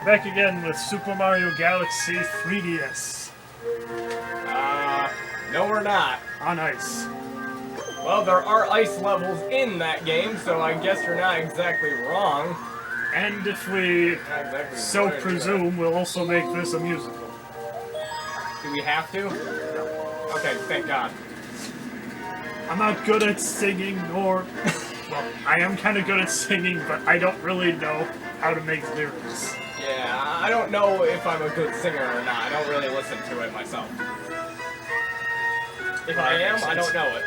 Back again with Super Mario Galaxy 3DS. No we're not. On ice. Well, there are ice levels in that game, so I guess you're not exactly wrong. And if we so presume, we'll also make this a musical. Do we have to? Okay, thank God. I'm not good at singing, nor... well, I am kind of good at singing, but I don't really know how to make lyrics. Yeah, I don't know if I'm a good singer or not. I don't really listen to it myself. If I am, I don't know it.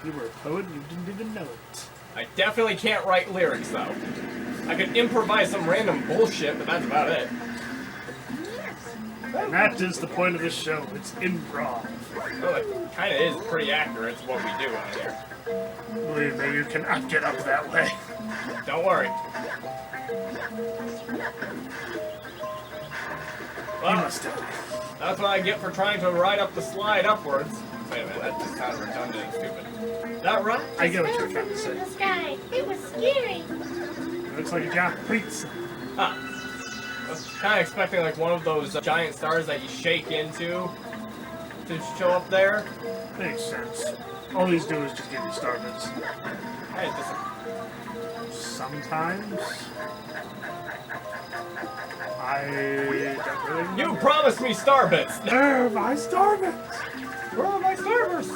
You were a poet and you didn't even know it. I definitely can't write lyrics, though. I could improvise some random bullshit, but that's about it. And that is the point of this show. It's improv. Well, it kind of is pretty accurate to what we do out here. Believe me, you cannot get up that way. Don't worry. You must die. That's what I get for trying to ride up the slide upwards. Wait a minute, that's just kind of redundant and stupid. Is that right? I get what you're trying to say. The sky. It was scary. It looks like a giant pizza. Huh. I was kind of expecting like one of those giant stars that you shake into to show up there. Makes sense. All these do is just give you star bits. Hey, it doesn't... Sometimes... I don't really know. You promised me star bits! They're my star bits! Where are my servers?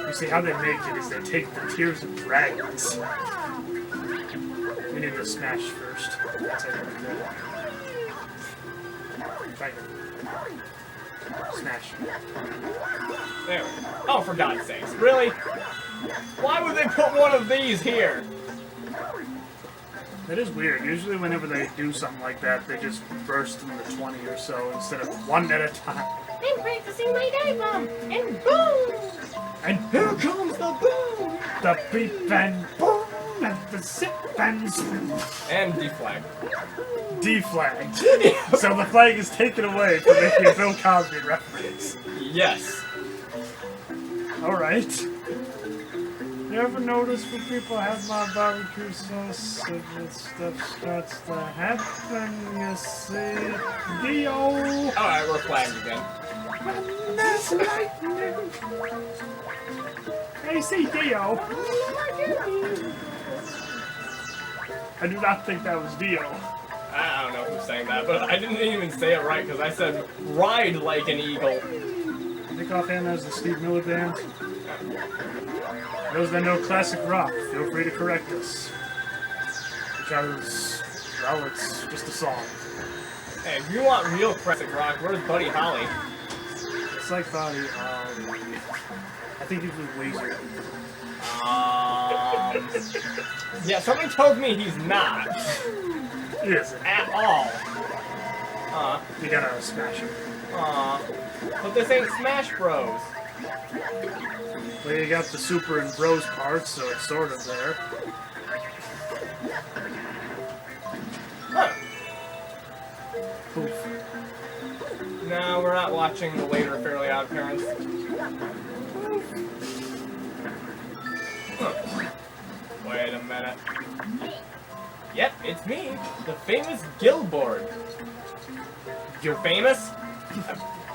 You see, how they make it is they take the tears of dragons. We need to smash first. That's how you do that. Smash. There we go. Oh, for God's sakes. Really? Why would they put one of these here? That is weird. Usually whenever they do something like that, they just burst into 20 or so instead of one at a time. I'm practicing my dive bomb. And boom! And here comes the boom! The beep and boom! And the zip and zoom! And deflag. Deflagged. So the flag is taken away for making a Bill Cosby reference. Yes. Alright. You ever notice when people have my barbecue sauce and stuff starts to happen, you see? Dio! Alright, we're flagged again. There's lightning! Hey, see, Dio! I do not think that was Dio. I don't know who's saying that, but I didn't even say it right because I said ride like an eagle. I think offhand that was the Steve Miller Band. Those that know classic rock, feel free to correct us. Because, well, it's just a song. Hey, if you want real classic rock, where's Buddy Holly? It's like Buddy, I think he was Weezer. Yeah, somebody told me he's not. He isn't. At all. You gotta smash him. But this ain't Smash Bros. Well, you got the Super and Bros part, so it's sort of there. Huh. Poof. No, we're not watching the later Fairly Odd Parents. Huh. Wait a minute. Yep, it's me, the famous Gilboard. You're famous?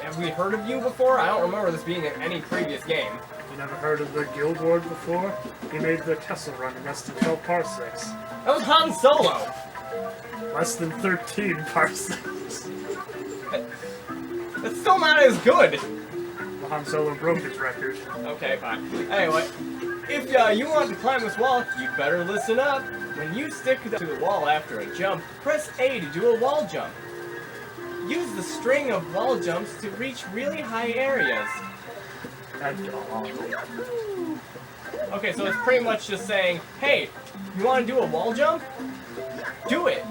Have we heard of you before? I don't remember this being in any previous game. You never heard of the Guildboard before? He made the Kessel Run in less than 12 parsecs. That was Han Solo! Less than 13 parsecs. That's still not as good! Well, Han Solo broke his record. Okay, fine. Anyway, if you want to climb this wall, you'd better listen up. When you stick to the wall after a jump, press A to do a wall jump. Use the string of wall jumps to reach really high areas. Okay, so it's pretty much just saying, hey, you want to do a wall jump? Do it.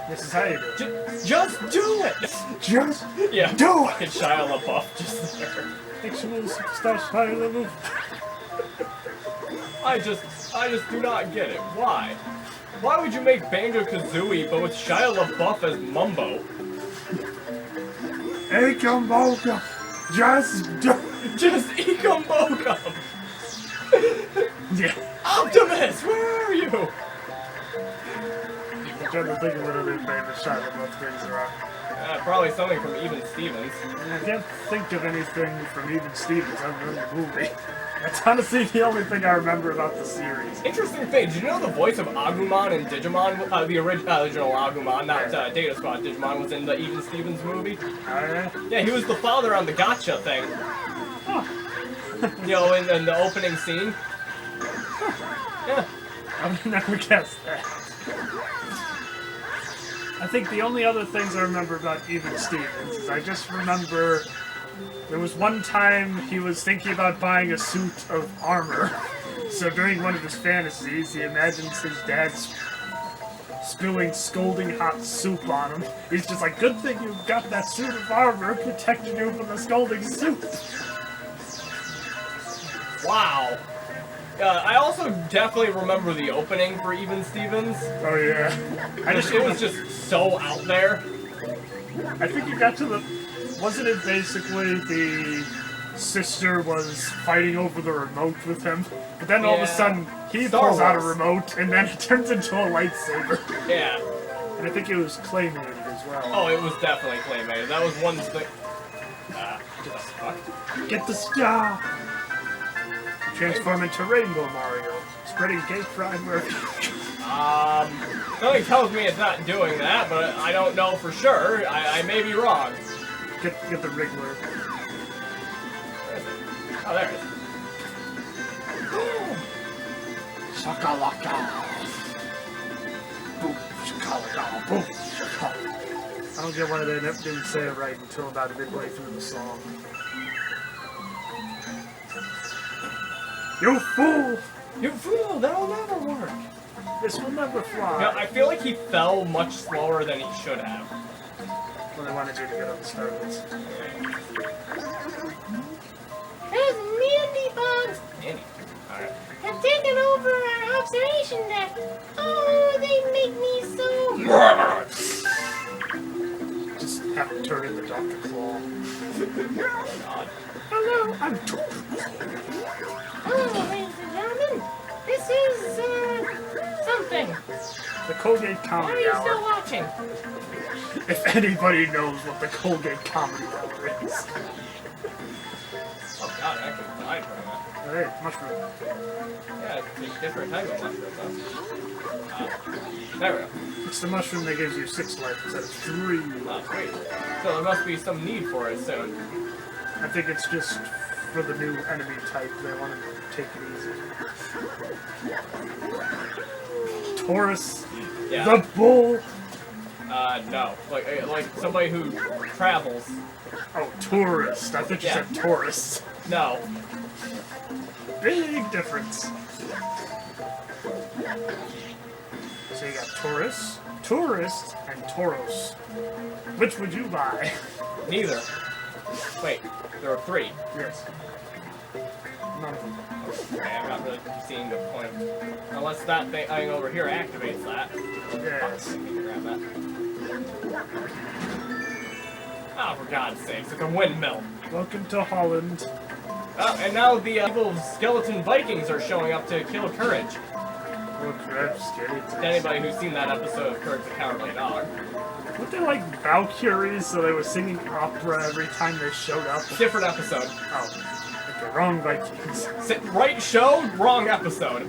This is how you do it. Just do it. Just Yeah. do it. It's Shia LaBeouf just there. Fictional superstar Shia LaBeouf. I just do not get it. Why? Why would you make Banjo-Kazooie but with Shia LaBeouf as Mumbo? Hey, Kumboka. Just do Just Ecom Yeah. Optimus, where are you? I'm trying to think of what other famous Shia LaBeouf things there are. Probably something from Even Stevens. I can't think of anything from Even Stevens other than the movie. That's honestly the only thing I remember about the series. Interesting thing, did you know the voice of Agumon in Digimon, the original Agumon, not Data Squad Digimon, was in the Even Stevens movie? Yeah, he was the father on the gotcha thing. Oh. You know, in the opening scene. Yeah. I would never guess that. I think the only other things I remember about Even Stevens is I just remember there was one time he was thinking about buying a suit of armor. So during one of his fantasies, he imagines his dad spilling scalding hot soup on him. He's just like, good thing you got that suit of armor protecting you from the scalding soup. Wow. I also definitely remember the opening for Even Stevens. Oh yeah. It was just so out there. I think you got to the... Wasn't it basically the sister was fighting over the remote with him? But then all of a sudden, he pulls out a remote, and then it turns into a lightsaber. Yeah. And I think it was claymated as well. Oh, it was definitely claymated. That was one thing. Get the star! Transform into Rainbow Mario, spreading cake pride wherever you go. Something tells me it's not doing that, but I don't know for sure. I may be wrong. Get the Wriggler. Oh, there it is. Shakalaka! Boom, shakalaka, boom, shakalaka. I don't get why they didn't say it right until about midway through the song. You fool! You fool! That'll never work. This will never fly. Yeah, I feel like he fell much slower than he should have. Well, they wanted you to get on the starlets. Those Mandy bugs Andy. Alright. have taken over our observation deck. Oh, they make me so... Just have to turn into Dr. Claw. God. Hello, I'm Hello, ladies and gentlemen. This is, something. the Colgate Why are Comedy you still Hour. watching? If anybody knows what the Colgate Comedy Hour is. Oh god, I actually died from that. Hey, mushroom. Yeah, it's a different type of mushroom, though. There we go. It's the mushroom that gives you 6 life instead of 3. Oh, sweet. So there must be some need for it soon. I think it's just for the new enemy type. They want to take it easy. Taurus. Yeah. The bull. No. Like somebody who travels. Oh, tourist. I think you said tourist. No. Big difference. So you got Taurus, tourist, and Tauros. Which would you buy? Neither. Wait, there are 3. Yes. None of them. Okay, I'm not really seeing the point of... Unless that thing over here activates that. Yes. Let me grab that. Oh, for God's sakes, it's a windmill. Welcome to Holland. Oh, and now the evil skeleton Vikings are showing up to kill Courage. Oh, crap, scary. To anybody who's seen that episode of Courage the Cowardly Dog. Weren't they like Valkyries, so they were singing opera every time they showed up? Different episode. Oh, okay, wrong Vikings. Right show, wrong episode.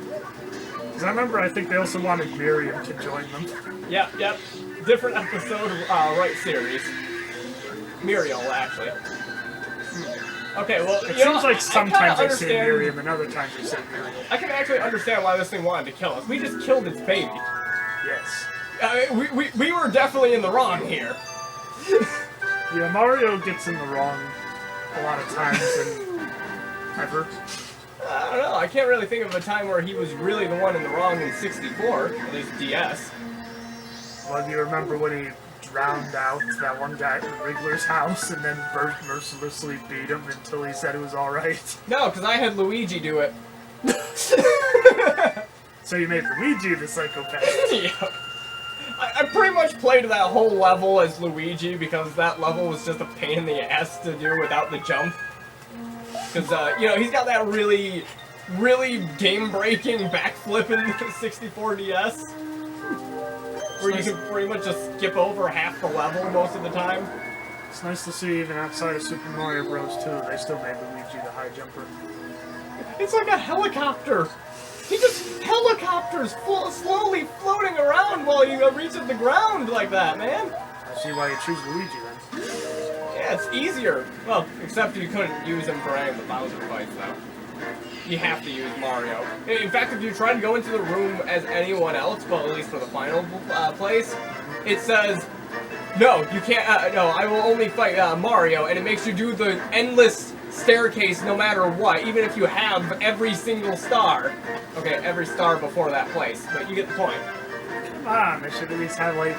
Because I remember, I think they also wanted Miriam to join them. Yep. Different episode, right series. Muriel, actually. Okay, well, It you know, seems like sometimes I they say Miriam and other times they say Muriel. I can actually understand why this thing wanted to kill us. We just killed its baby. Yes. We were definitely in the wrong here. Yeah, Mario gets in the wrong a lot of times and ever. I don't know. I can't really think of a time where he was really the one in the wrong in 64, at least DS. Well, do you remember when he drowned out that one guy at Wriggler's house and then mercilessly beat him until he said it was alright? No, because I had Luigi do it. So you made Luigi the psychopath. Yeah. I pretty much played that whole level as Luigi because that level was just a pain in the ass to do without the jump. Because, you know, he's got that really game-breaking backflip in the 64 DS. where you can pretty much just skip over half the level most of the time. It's nice to see even outside of Super Mario Bros. 2, they still made Luigi the high jumper. It's like a helicopter. He just helicopters slowly floating around while he reaches the ground like that, man. I see why you choose Luigi then. Yeah, it's easier. Well, except you couldn't use him for any of the Bowser fights, though. You have to use Mario. In fact, if you try to go into the room as anyone else, well, at least for the final place, it says, no, you can't, no, I will only fight Mario, and it makes you do the endless staircase no matter what, even if you have every single star. Okay, every star before that place, but you get the point. Come on, they should at least have like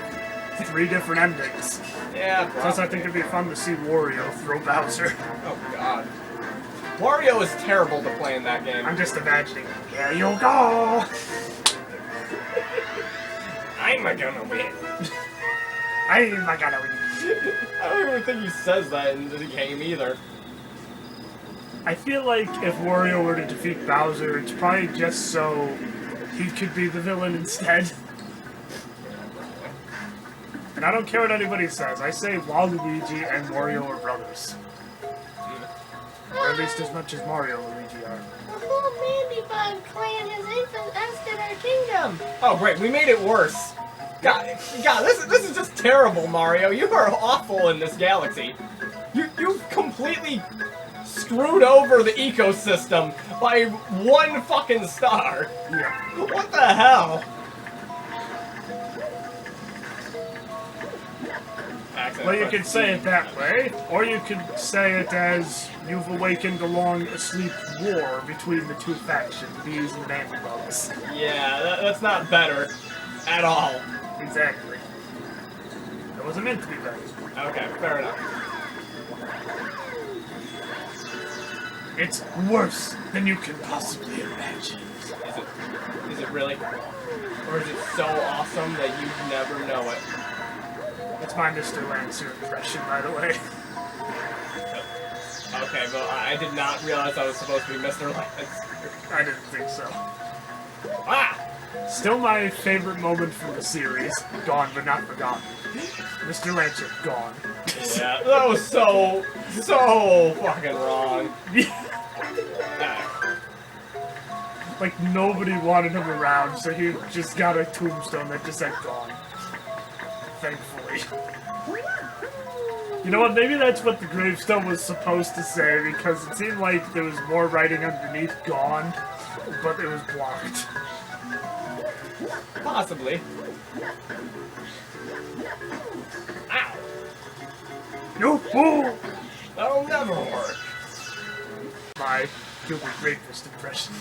3 different endings. Yeah, Plus, I think it'd be fun to see Wario throw Bowser. Oh, God. Wario is terrible to play in that game. I'm just imagining, here you go! I'm gonna win. I'm gonna win. I don't even think he says that in the game either. I feel like if Wario were to defeat Bowser, it's probably just so he could be the villain instead. And I don't care what anybody says. I say Waluigi and Wario are brothers. Or at least as much as Mario and Luigi are. The whole Mandy clan has infested our kingdom. Oh, great, we made it worse. God, this is just terrible, Mario. You are awful in this galaxy. You've completely screwed over the ecosystem by 1 fucking star. Yeah. What the hell? Well, you could say it that way, or you could say it as you've awakened a long asleep war between the 2 factions, bees and Mandybugs. Yeah, that's not better at all. Exactly. It wasn't meant to be better. Okay, fair enough. It's worse than you can possibly imagine. Is it really? Or is it so awesome that you never know it? It's my Mr. Lancer impression, by the way. Okay, well, I did not realize I was supposed to be Mr. Lancer. I didn't think so. Ah! Still my favorite moment from the series. Gone but not forgotten. Mr. Lancer, gone. Yeah, that was so fucking wrong. Like, nobody wanted him around, so he just got a tombstone that just said gone. Thankfully. You know what, maybe that's what the gravestone was supposed to say, because it seemed like there was more writing underneath gone, but it was blocked. Possibly. Ow! You fool! That'll never work. My Gilbert Breakfast impression.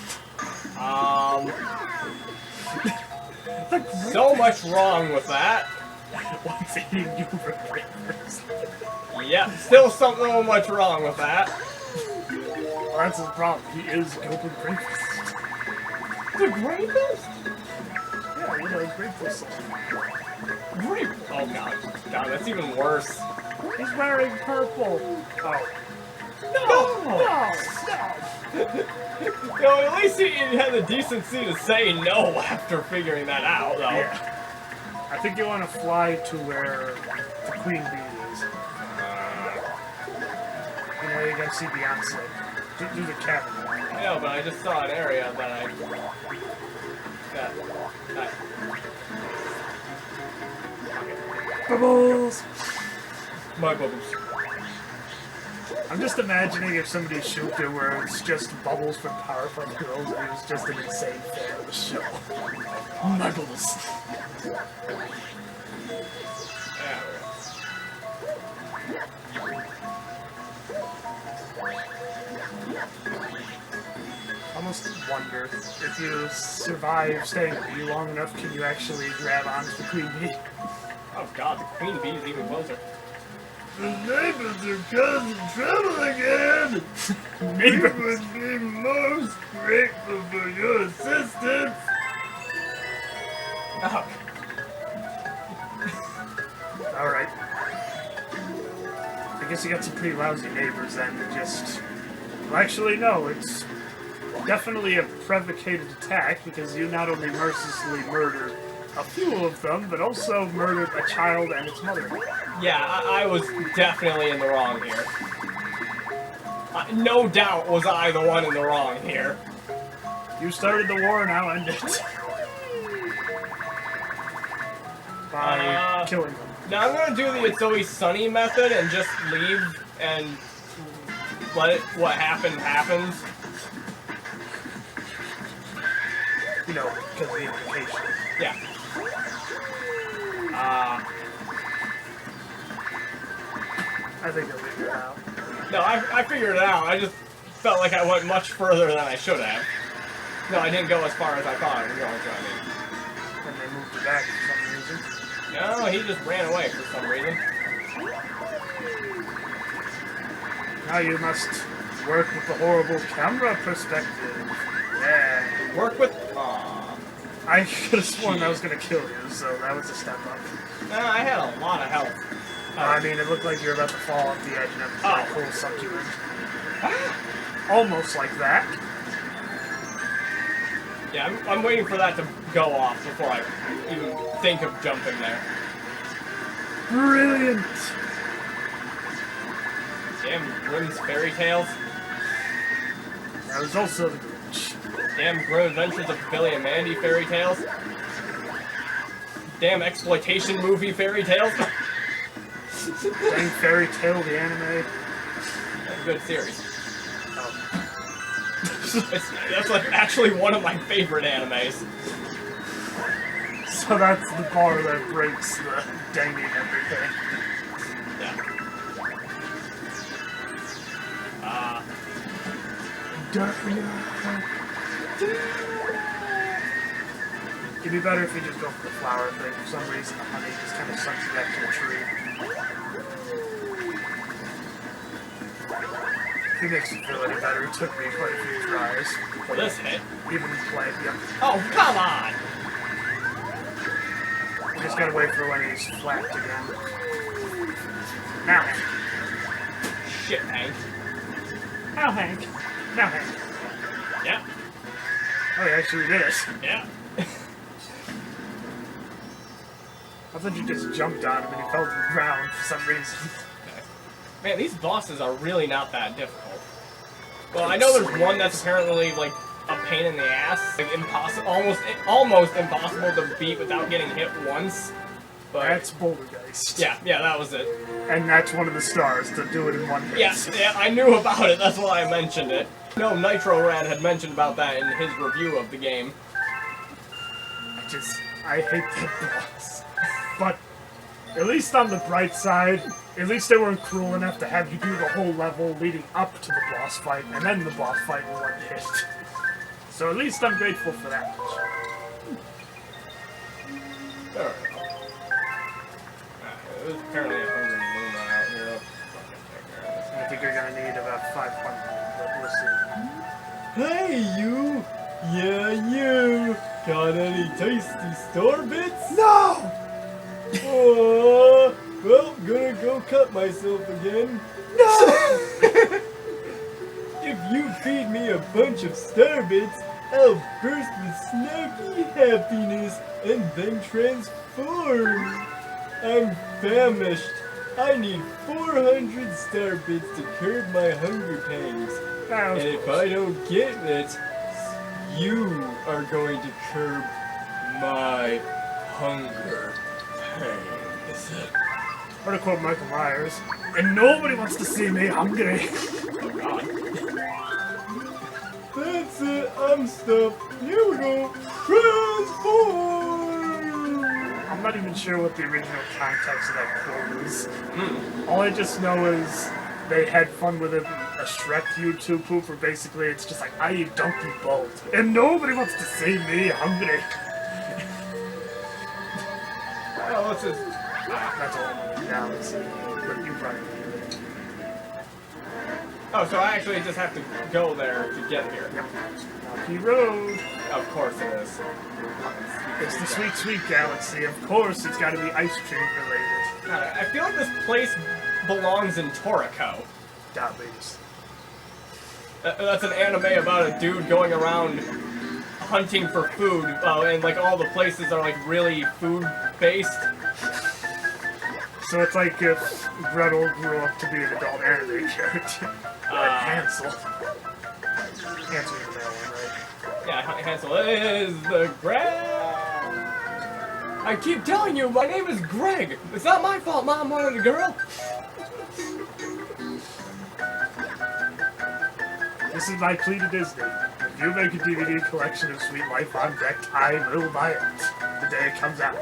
So much wrong with that. Once eating Gilbert Breakfast. Yeah, still so much wrong with that. Well, that's his problem. He is Gilbert Breakfast. The greatest? Yeah, you know, Breakfast. Great. Oh god. God, that's even worse. He's wearing purple. Oh. No! No, at least he had the decency to say no after figuring that out, though. Yeah. I think you want to fly to where the Queen Bee is. You know, you gotta see Beyonce. Do the cabin. I know, but I just saw an area that I... Bubbles! My bubbles. I'm just imagining if somebody shoot it where it's just Bubbles from Powerpuff Girls and it was just an insane fan of the show. My Bubbles. Almost wonder if you survive staying with you long enough, can you actually grab onto the Queen Bee? Oh god, the Queen Bee is even closer. The neighbors are causing trouble again! We would be most grateful for your assistance! Oh. Alright. I guess you got some pretty lousy neighbors then, just... Well, actually, no, it's definitely a provocated attack, because you not only mercilessly murdered a few of them, but also murdered a child and its mother. Yeah, I was definitely in the wrong here. No doubt was I the one in the wrong here. You started the war, now end it. By killing them. Now I'm gonna do the It's Always Sunny method and just leave and let it, what happened happens. You know, because of the implication. Yeah. I think I'll figure it out. No, I figured it out. I just felt like I went much further than I should have. No, I didn't go as far as I thought I was going to. And they moved it back for some reason. No, he just ran away for some reason. Now you must work with the horrible camera perspective. Yeah. Work with... Aww. I could have sworn I was going to kill you, so that was a step up. Nah, I had a lot of health. I mean, it looked like you were about to fall off the edge and everything. Oh. Full sucked you in. Almost like that. Yeah, I'm waiting for that to go off before I even think of jumping there. Brilliant! Damn Grimm's fairy tales. That was also the Grinch. Damn Grim Adventures of Billy and Mandy fairy tales. Damn exploitation movie fairy tales. Dang Fairy Tale, the anime. That's a good series. Oh. That's like actually one of my favorite animes. So that's the bar that breaks the danging everything. Yeah. It'd be better if you just go for the flower thing. For some reason, the honey just kind of sucks you back to the tree. If it makes you feel any better, it took me quite a few tries. For this hit. Even play, yep. Oh, come on! You just gotta wait for when he's flapped again. Now, Hank. Shit, Hank. Now, Hank. Now, Hank. Yeah. Oh, he actually did it. Yeah. I thought you just jumped on him and he fell to the ground for some reason. Man, these bosses are really not that difficult. Well, I know there's one that's apparently, like, a pain in the ass. Like, impossible, almost impossible to beat without getting hit once. But That's Bouldergeist. yeah, that was it. And that's one of the stars to do it in one hit. Yeah, I knew about it, that's why I mentioned it. No, Nitro Rad had mentioned about that in his review of the game. I hate that boss. But at least on the bright side, at least they weren't cruel enough to have you do the whole level leading up to the boss fight and then the boss fight in one hit. So at least I'm grateful for that much. There we go. There's apparently a hungry Luma out here. I think you're gonna need about 500, but we'll see. Hey, you! Yeah, you! Got any tasty star bits? No! Oh, well, gonna go cut myself again. No! If you feed me a bunch of star bits, I'll burst with snarky happiness and then transform. I'm famished. I need 400 star bits to curb my hunger pangs. And if I don't get it, you are going to curb my hunger pangs. Or to quote Michael Myers, and nobody wants to see me hungry. Oh god. That's it, I'm stuffed. Here we go. Transform! I'm not even sure what the original context of that quote is. All I just know is they had fun with it. A Shrek YouTube pooper, basically, it's just like, I eat donkey bolt, and nobody wants to see me hungry. Oh, what's this? That's all. Now let's see. But you probably need it. Oh, so I actually just have to go there to get here. Yep. Rocky Road. Of course it is. It's the sweet, sweet galaxy. Of course, it's got to be ice cream related. God, I feel like this place belongs in Toriko. At least. That's an anime about a dude going around hunting for food, and like all the places are like really food-based. So it's like if Gretel grew up to be an adult anime character. Like Hansel. Hansel's the male one, right? Yeah, Hansel is the Greg. I keep telling you, my name is Greg. It's not my fault Mom wanted a girl. This is my plea to Disney. If you make a DVD collection of Sweet Life on Deck, I will buy it the day it comes out.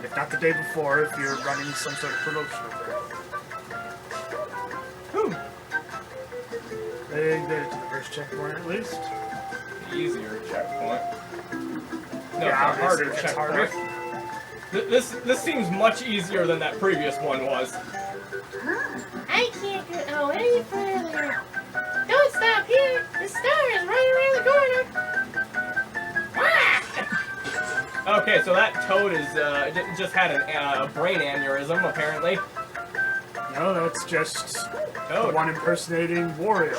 If not the day before, if you're running some sort of promotional thing. They made it to the first checkpoint at least. Easier checkpoint. No, Yeah, it's a harder it's checkpoint. This seems much easier than that previous one was. I can't go any further. Don't stop here. The star is right around the corner. Ah! Okay, so that toad is just had a brain aneurysm apparently. No, that's just Toad. one impersonating Wario.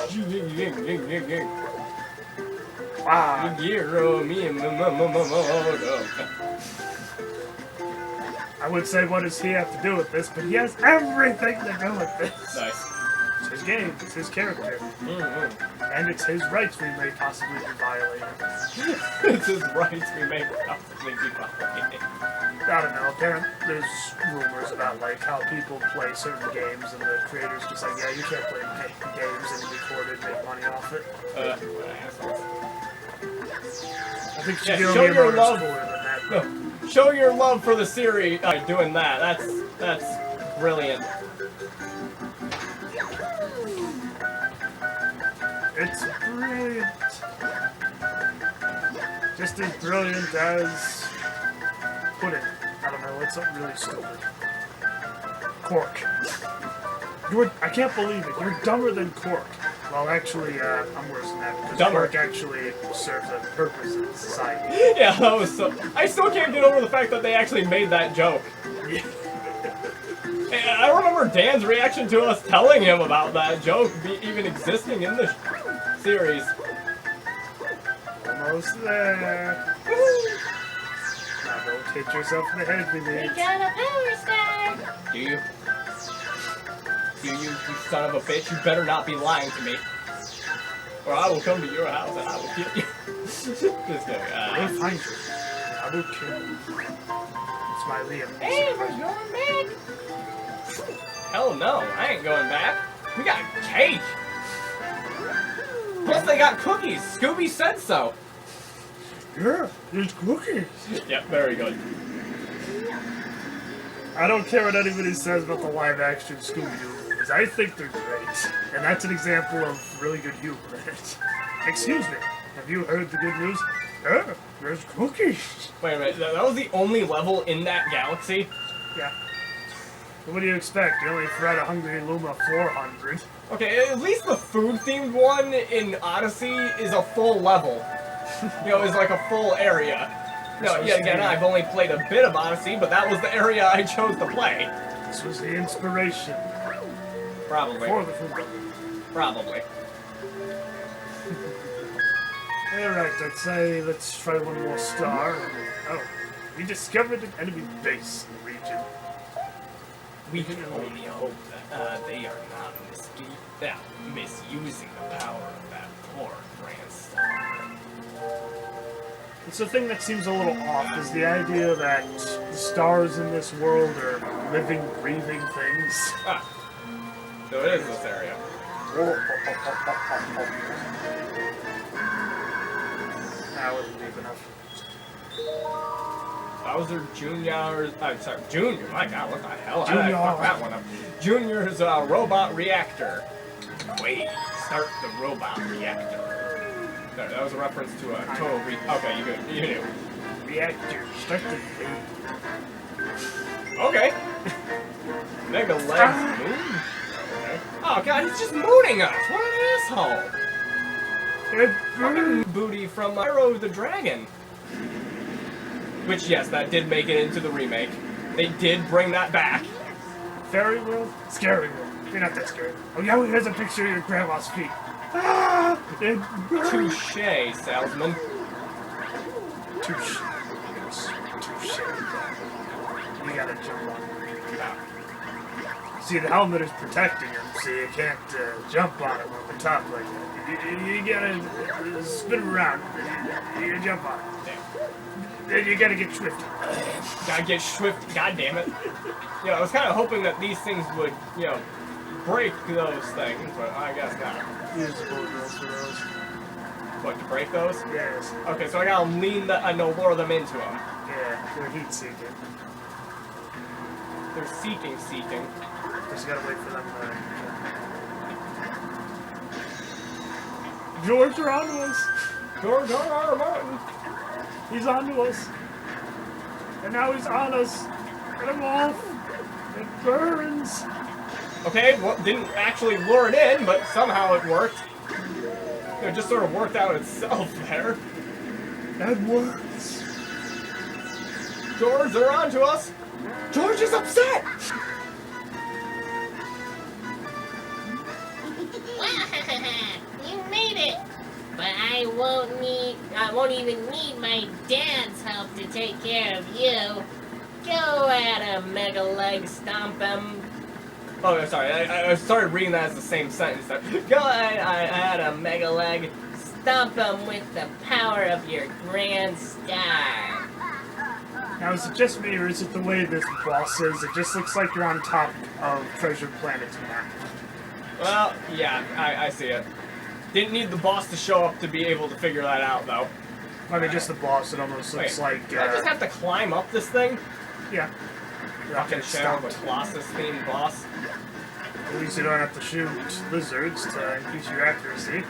Wow. I would say, what does he have to do with this? But he has everything to do with this. Nice. It's his game. It's his character. And it's his rights we may possibly be violating. It's his rights we may possibly be violating. I don't know. Apparently, there's rumors about like how people play certain games, and the creators just like, yeah, you can't play games and record it, make money off it. I think Yeah, Shigeru show your Miyamoto's love. cooler than that. But No, show your love for the series by doing that. That's brilliant. it's brilliant. Just as brilliant as pudding. I don't know. It's something really stupid. Cork. I can't believe it. You're dumber than Cork. Well, actually, I'm worse than that because Dumber. Cork actually serves a purpose in society. Yeah, that was so. I still can't get over the fact that they actually made that joke. I remember Dan's reaction to us telling him about that joke even existing in the series. Almost there. Now don't hit yourself in the head, We baby. got a power star. Do you? Do you son of a bitch? You better not be lying to me. Or I will come to your house and I will kill you. Just kidding. I'll find you. I will kill you. It's my Liam. Hey, we're going back. Hell no, I ain't going back. We got cake. Plus they got cookies. Scooby said so. Yeah, there's cookies. Yep, very good. I don't care what anybody says about the live-action Scooby-Doo movies. I think they're great. And that's an example of really good humor in it. Excuse me, have you heard the good news? There's cookies. Wait a minute, that was the only level in that galaxy? Yeah. What do you expect? You only fed a Hungry Luma 400. Okay, at least the food-themed one in Odyssey is a full level. You know, is like a full area. No, yeah, again, I've only played a bit of Odyssey, but that was the area I chose to play. This was the inspiration Probably. for the food. Probably. Alright, I'd say let's try one more star. Oh, we discovered an enemy base in the region. We can only hope that they are not misusing the power of that poor Grand Star. It's the thing that seems a little off, is the idea that the stars in this world are living, breathing things. Ah. So it is this area. That wasn't deep enough. Bowser Jr.'s... I'm sorry, Junior. My god, what the hell? How did I Junior. fuck that one up? Junior's robot reactor. Wait, start the robot reactor. No, that was a reference to a total Okay, you knew. Reactor, start the thing. Okay. Mega legs moon? Okay. Oh god, he's just mooning us! What an asshole! Fucking booty from Pyro the Dragon. Which, yes, that did make it into the remake. They did bring that back. Fairy World? Scary World. You're not that scary. Oh yeah, well, here's a picture of your grandma's feet. Ah! Touche, salesman. Touche. Touche. You gotta jump on him. See, the helmet is protecting him, so you can't jump on him on the top like that. You gotta spin around. You gotta jump on him. Then you gotta get swift. Gotta get swift. God damn it. You know, I was kind of hoping that these things would, you know, break those things, but I guess not. Use the bullet bills for those. What, to break those? Yes. Okay, so I gotta lean the, lure them into them. Yeah, they're heat seeking. They're seeking. Just gotta wait for them George, you're onto us. George R. R. Martin. He's onto us. And now he's on us. Get him off. It burns. Okay, well, didn't actually lure it in, but somehow it worked. It just sort of worked out itself there. That works. George, they're on to us. George is upset. You made it! But I won't even need my dad's help to take care of you. Go at him, Mega Leg, stomp him. Oh, sorry, I started reading that as the same sentence. Go at him, Mega Leg. Stomp him with the power of your grand star. Now, is it just me, or is it the way this boss is? It just looks like you're on top of Treasure Planet's map. Well, yeah, I see it. Didn't need the boss to show up to be able to figure that out, though. I mean, just the boss, it almost looks like... Do I just have to climb up this thing? Yeah. Fucking Shadow of the Colossus-themed boss. At least you don't have to shoot lizards to increase your accuracy.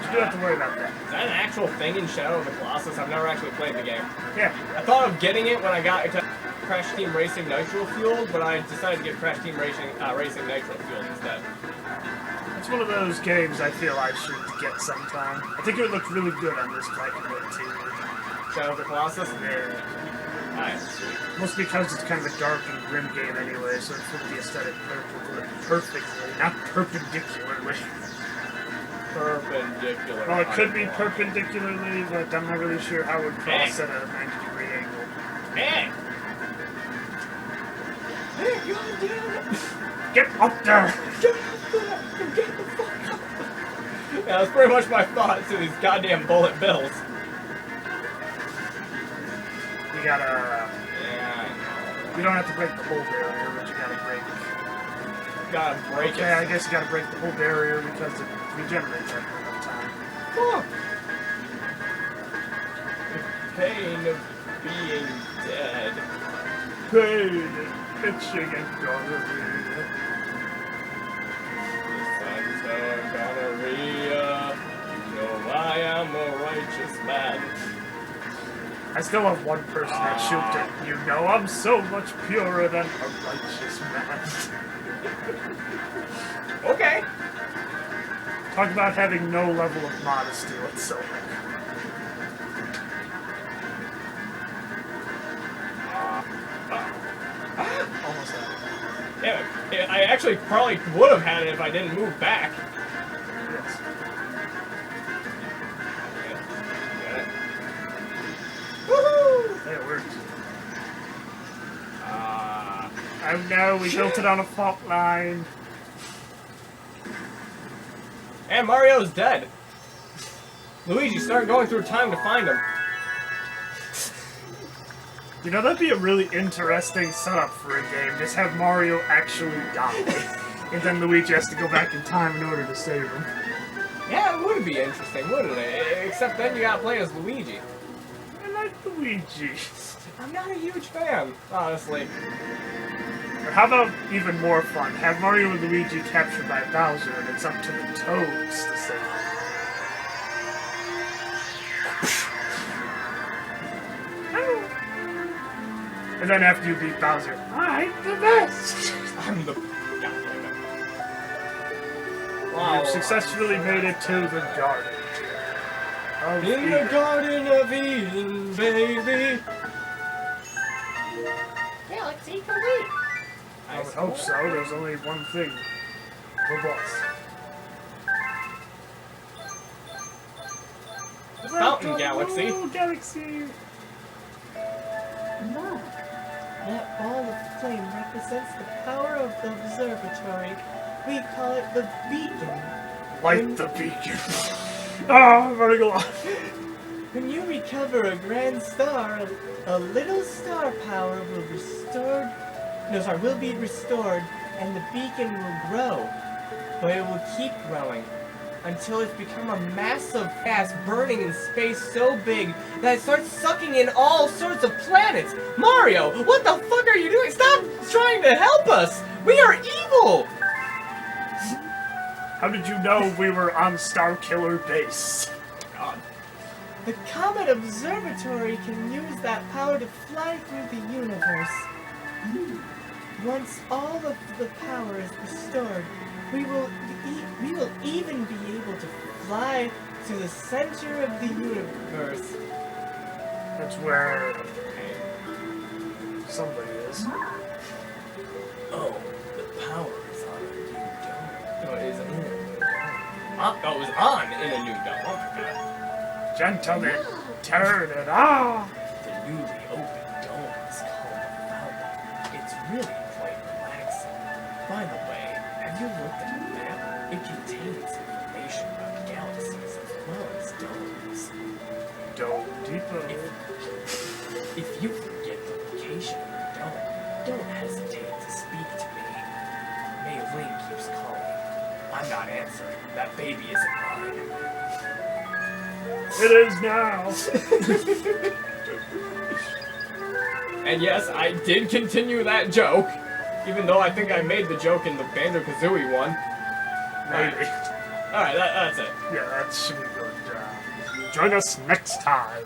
You do have to worry about that. Is that an actual thing in Shadow of the Colossus? I've never actually played the game. Yeah. I thought of getting it when I got into Crash Team Racing Nitro Fueled, but I decided to get Crash Team Racing Nitro Fueled instead. It's one of those games I feel I should get sometime. I think it would look really good on this black and white TV. Shadow of the Colossus? Yeah. Nice. Mostly because it's kind of a dark and grim game anyway, so it fit the aesthetic perfectly, not perpendicularly. Perpendicular. Well, it could be perpendicularly, but I'm not really sure how it would cross at a 90-degree angle. Hey! Hey, God damn it! Get up there! Get up there! Get the fuck up! Yeah, that's pretty much my thoughts to these goddamn bullet bills. You gotta... Yeah, I know. You don't have to break the whole barrier, but you gotta break... Gotta break it. Yeah, I guess you gotta break the whole barrier because it regenerates after enough time. Fuck! The pain of being dead. Pain, itching, and gonorrhea. The gonorrhea. No, I am a righteous man. I still have one person that shoot it. You know, I'm so much purer than a righteous man. Okay. Talk about having no level of modesty whatsoever. Almost had it. Yeah, I actually probably would have had it if I didn't move back. Yes. Woohoo! That worked. Oh no, we built it on a fault line. And Mario's dead. Luigi, start going through time to find him. You know, that'd be a really interesting setup for a game. Just have Mario actually die. And then Luigi has to go back in time in order to save him. Yeah, it would be interesting, wouldn't it? Except then you gotta play as Luigi. I like Luigi. I'm not a huge fan, honestly. Or how about even more fun? Have Mario and Luigi captured by Bowser, and it's up to the Toads to save them. And then after you beat Bowser, I'm the best! I'm the... Goddamn it. Wow. You've successfully made it to the garden. Of In Eden. the Garden of Eden, baby. Galaxy complete. I would hope so. There's only one thing. The boss. Well, mountain galaxy. Oh, galaxy. Look. That ball of flame represents the power of the observatory. We call it the beacon. Light the beacon. Ah, I'm running along. When you recover a grand star, a little star power will be restored, and the beacon will grow. But it will keep growing until it's become a massive gas burning in space so big that it starts sucking in all sorts of planets. Mario, what the fuck are you doing? Stop trying to help us! We are evil! How did you know we were on Star Killer base? God. The Comet Observatory can use that power to fly through the universe. Once all of the power is restored, we will even be able to fly to the center of the universe. That's where somebody is. Oh, the power is on a new dome. No, it is in a new dome. Oh, it was on in a new dome. Oh my god. Gentlemen, turn it on. The newly opened dome is called the Fountain. It's really quite relaxing. By the way, have you looked at the map? It contains information about galaxies as well as domes. Dome Depot. If you forget the location of the dome, don't hesitate to speak to me. May Link keeps calling. I'm not answering. That baby isn't mine. It is now. And yes, I did continue that joke, even though I think I made the joke in the Banjo-Kazooie one. Maybe. Alright, that's it. Yeah, that should be good. Join us next time